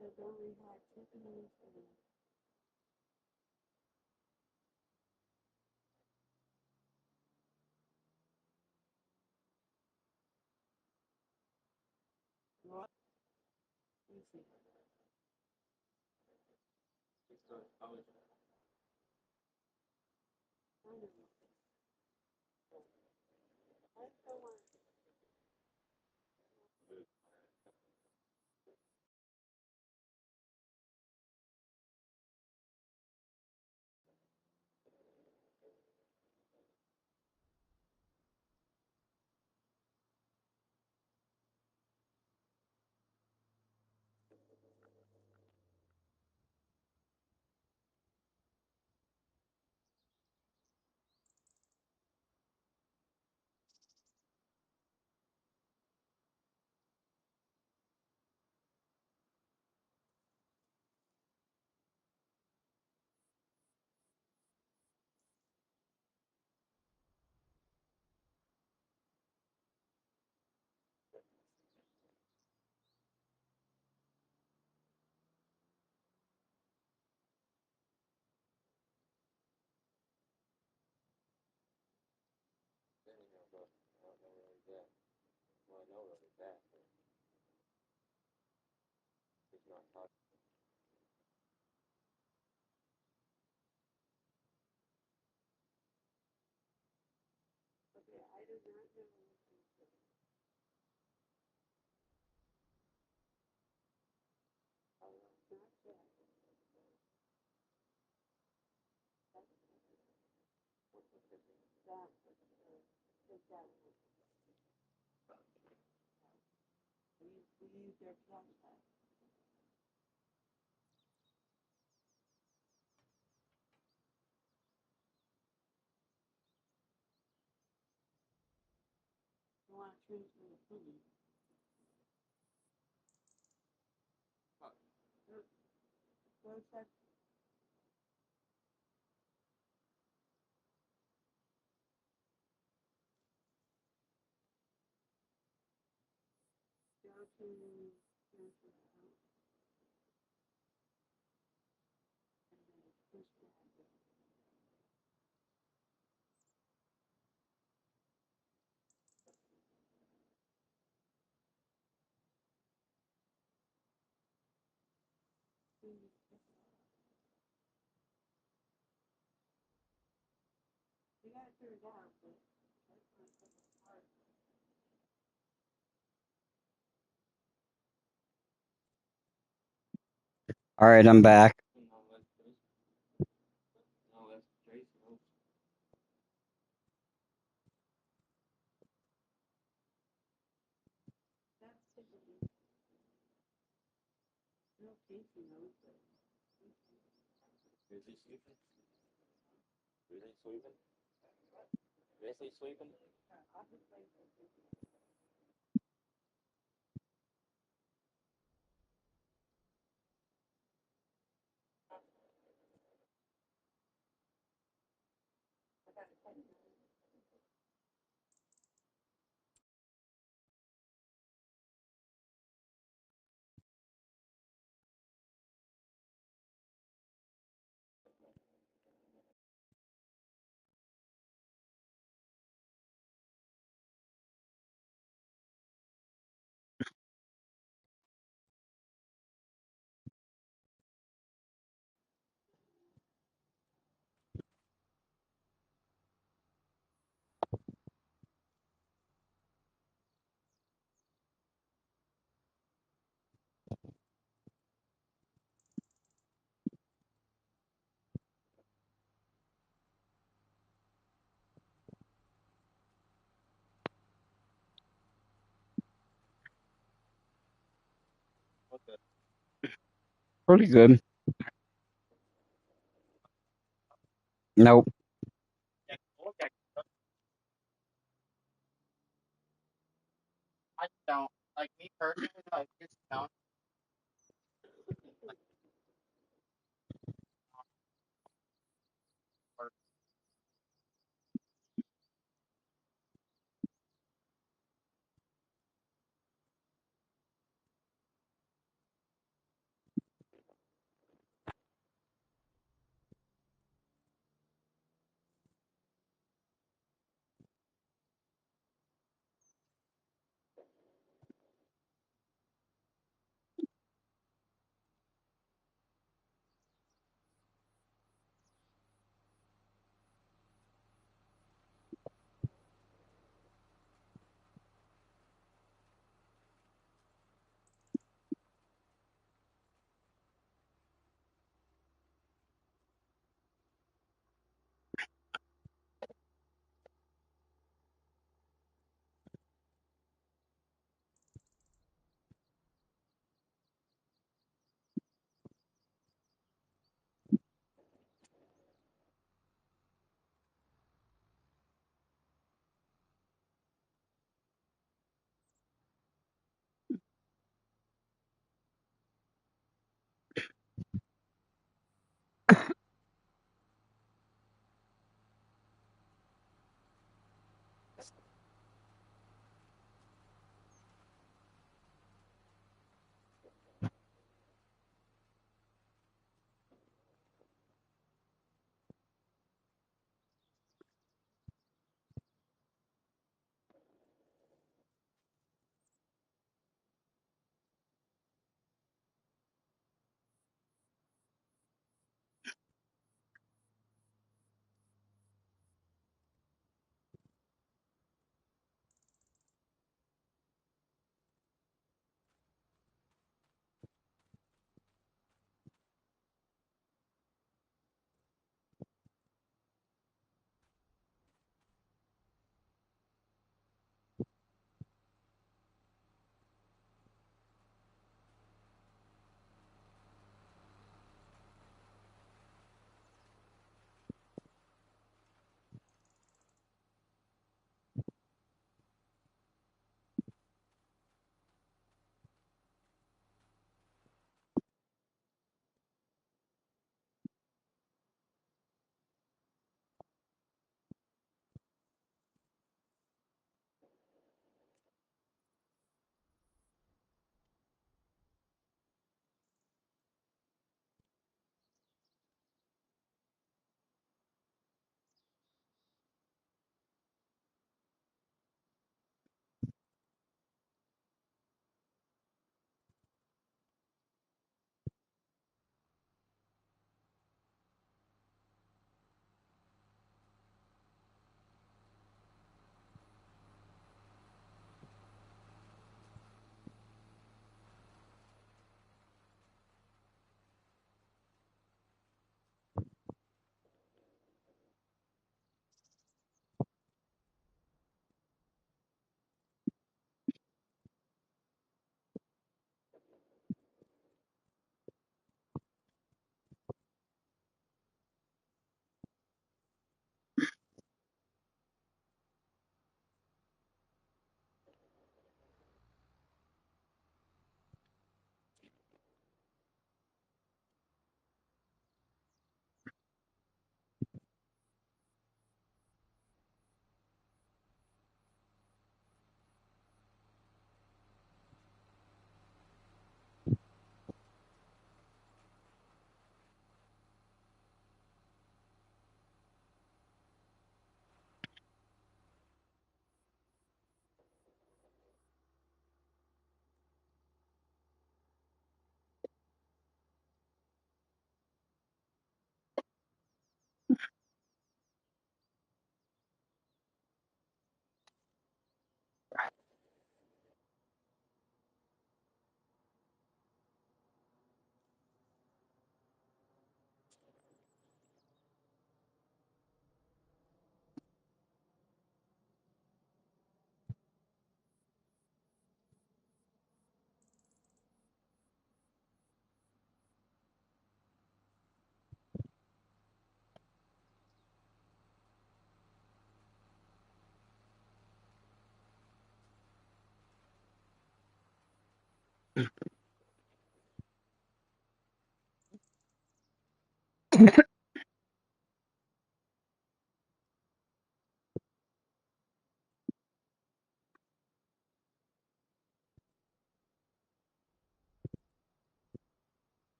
So don't we have Tiffany's and what? Let me see. I don't know. I still want. Okay, I do not know. Not yet. That. Is that. We use their cash app. You want to transfer the money. Go check. Go to transfer account and then push that. We got to figure it out, but that's not hard. All right, I'm back. Casey knows that. Is he sleeping? Is he sleeping? Is he sleeping? I'll just wait for Casey. I got to tell you. What the? Pretty good. Nope. Yeah, okay. I don't like me personally. Like just don't. Like, or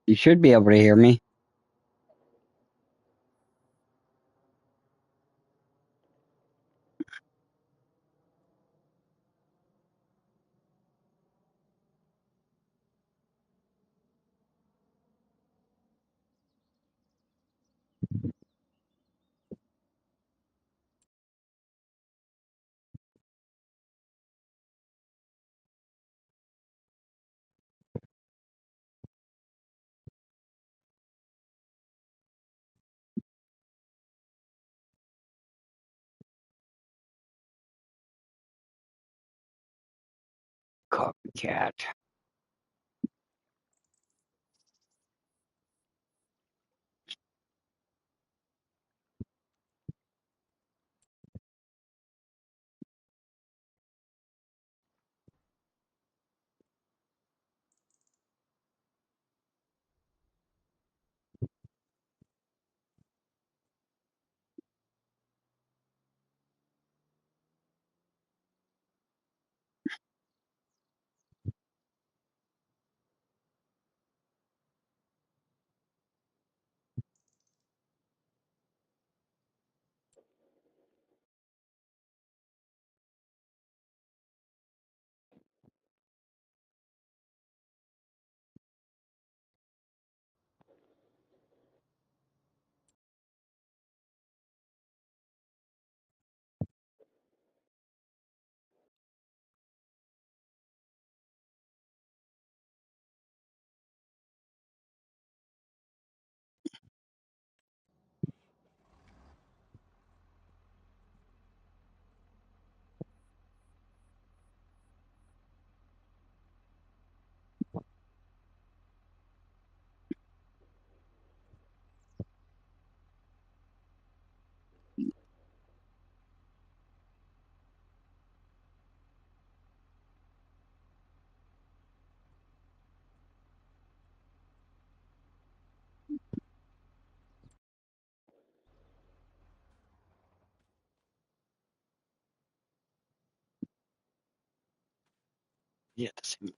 You should be able to hear me. Copycat. Yeah, the same.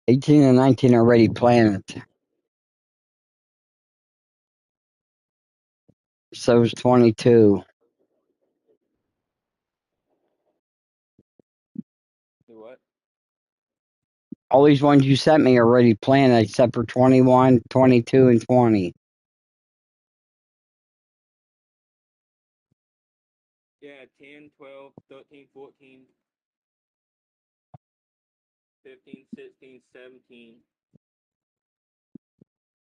18 and 19 are already planted. So is 22. Do what? All these ones you sent me are already planted except for 21, 22, and 20. Yeah, 10, 12, 13, 14, 15, 16, 17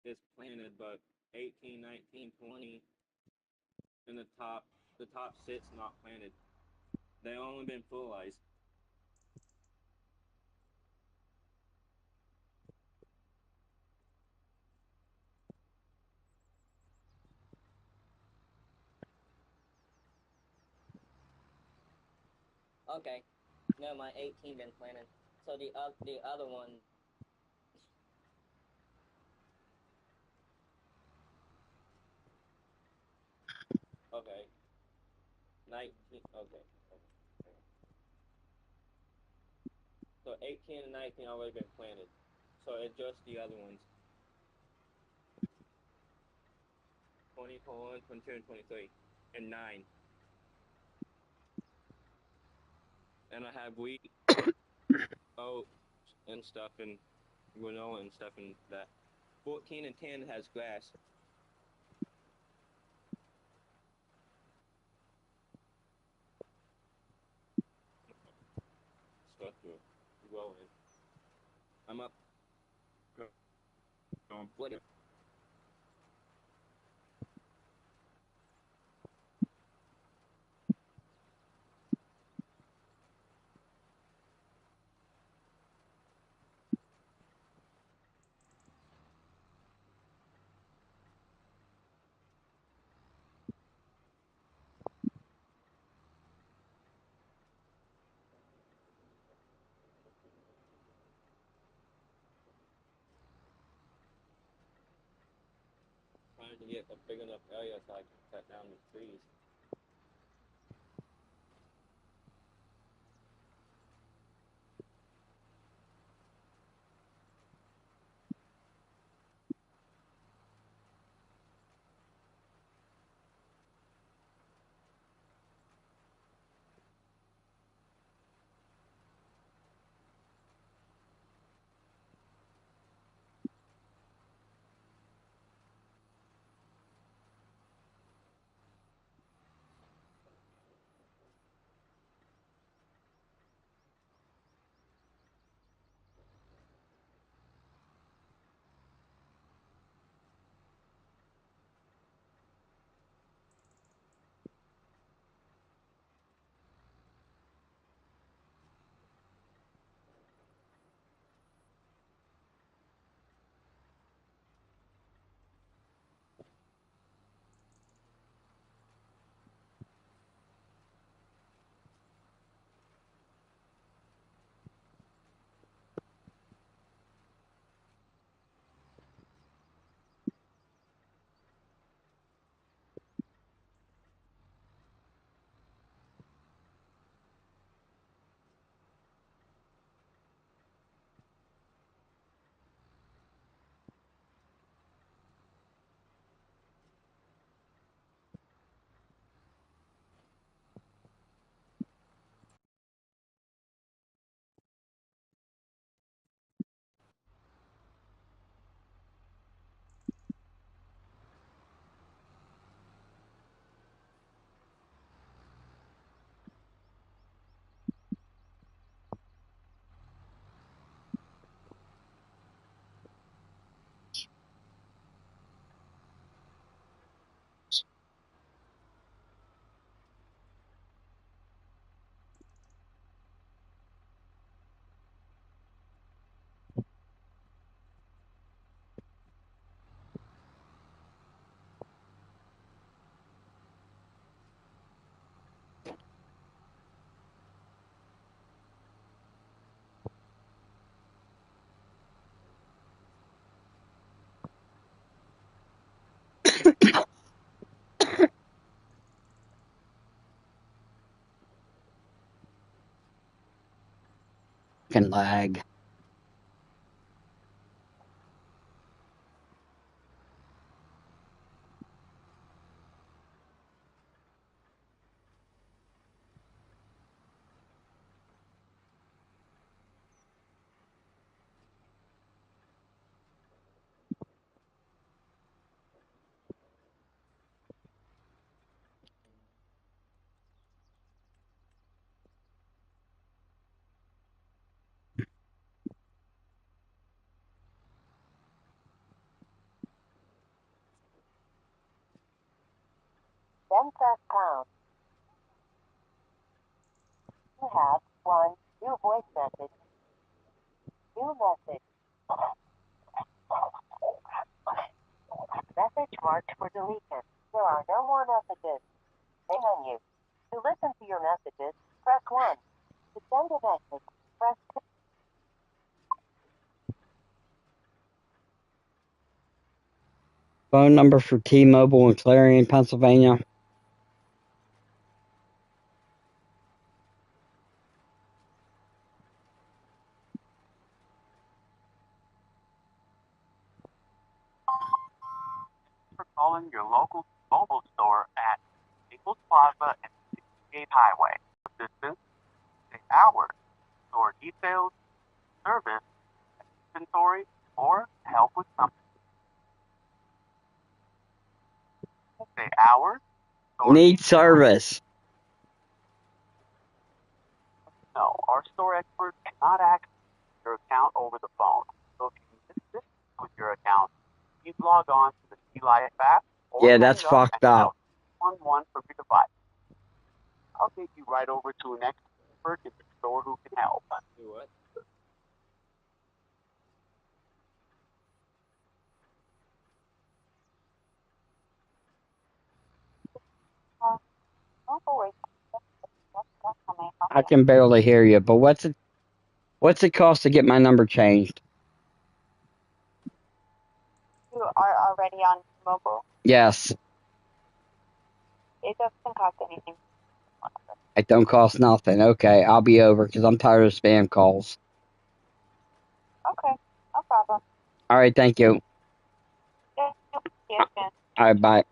is planted, but 18, 19, 20, and the top 6 not planted. They only been fertilized. Okay. No, my 18 been planted. So the other one. Okay. 19. Okay. So 18 and 19 already been planted. So it's just the other ones. 20, 21, 22, and 23. And 9. And I have wheat, oats, and stuff, and granola and stuff, and that. 14 and 10 has grass. Stuff to grow in. I'm up. What? Trying to get a big enough area so I can cut down the trees. Can lag. then press pound. You have one new voice message. New message. Message marked for deletion. There are no more messages. Menu. To listen to your messages, press 1. To send a message, press 2. Phone number for T-Mobile in Clarion, Pennsylvania. For calling your local mobile store at Staples Plaza and 68 Highway. Assistance, say hours, store details, service, inventory, or help with something. Say hours, store Need details. service. No, our store experts cannot access your account over the phone. So if you need assistance with your account, please log on to the T-Life app or Yeah, hang that's it up fucked and up. dial 11 for your device. I'll take you right over to an expert in the store who can help. Do what? I can barely hear you, but what's it cost to get my number changed? You are already on mobile. Yes, It doesn't cost anything. it don't cost nothing. Okay, I'll be over because I'm tired of spam calls. Okay, no problem. All right, thank you. Yes, yes, ma'am. All right, bye.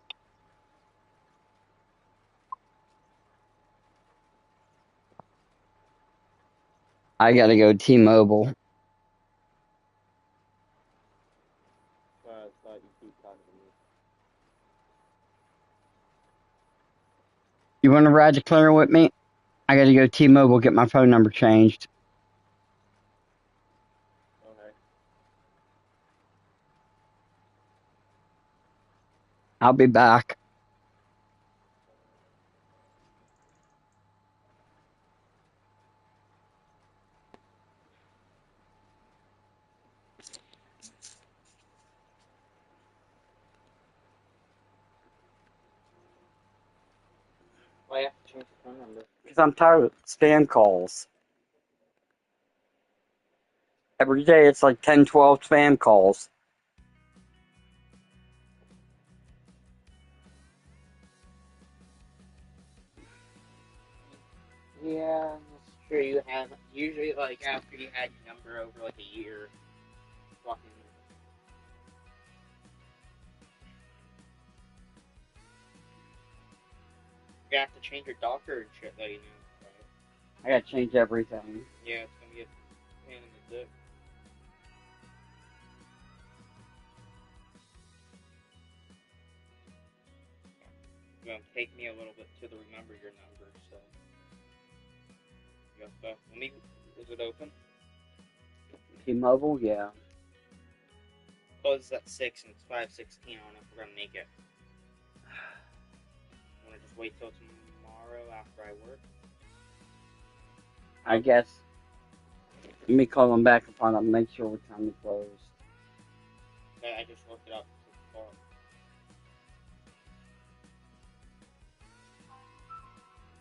I gotta go T-Mobile. I thought you keep talking to me. You want to ride to Clear with me? I gotta go T-Mobile, get my phone number changed. Okay. I'll be back. Why you have to change the phone number? Because I'm tired of spam calls. Every day it's like 10, 12 spam calls. Yeah, that's true. You have usually like after you had your number over like a year, fucking. You have to change your doctor and shit though, you know. Right? I gotta change everything. Yeah, it's gonna be a pain in the dick. It's gonna take me a little bit to remember your number, so. Yeah, so let me. Is it open? T-Mobile, yeah. Closes at 6 and it's 5:16 on if we're gonna make it. Wanna just wait till tomorrow after I work? I guess. Let me call them back and find out, make sure what time they close. Okay, I just looked it up.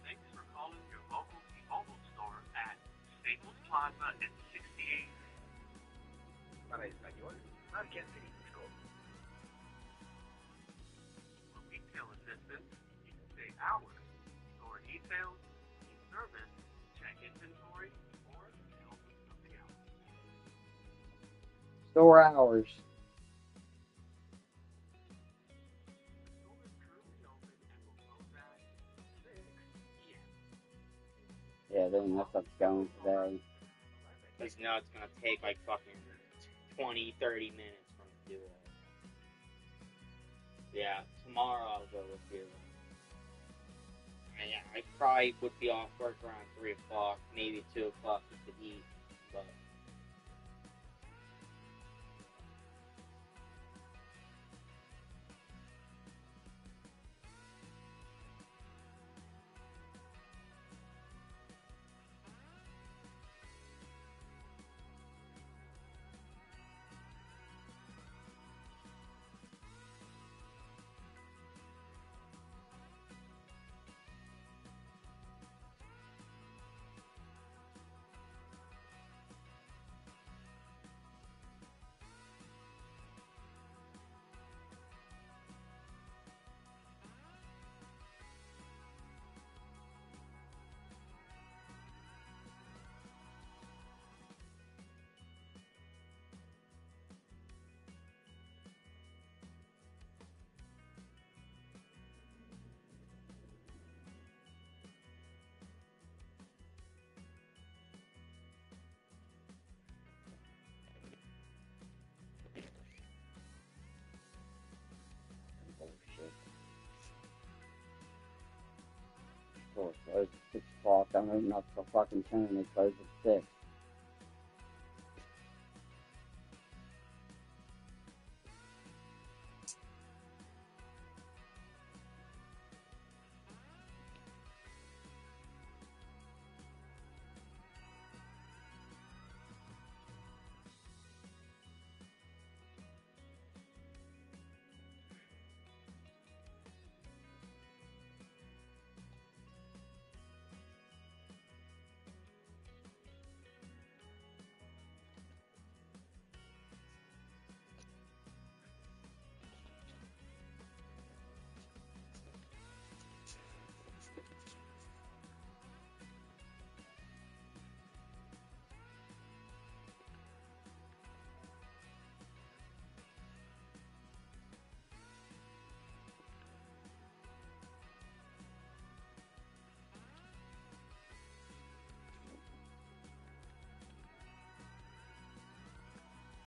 Thanks for calling your local T-Mobile store at Staples Plaza and 68. Para español, marque asterisco. For retail assistance, you can say hours, store details, service, check inventory, or help with something else. Store hours. The store is currently open and will close at 6 p.m. Yeah, then that's what's going today. Because now it's gonna take like fucking 20, 30 minutes for me to do it. Yeah, tomorrow I'll go with you. And yeah, I probably would be off work around 3 o'clock, maybe 2 o'clock just to eat. But store. Closed at 6 o'clock. I don't open up till fucking 10. They close at 6.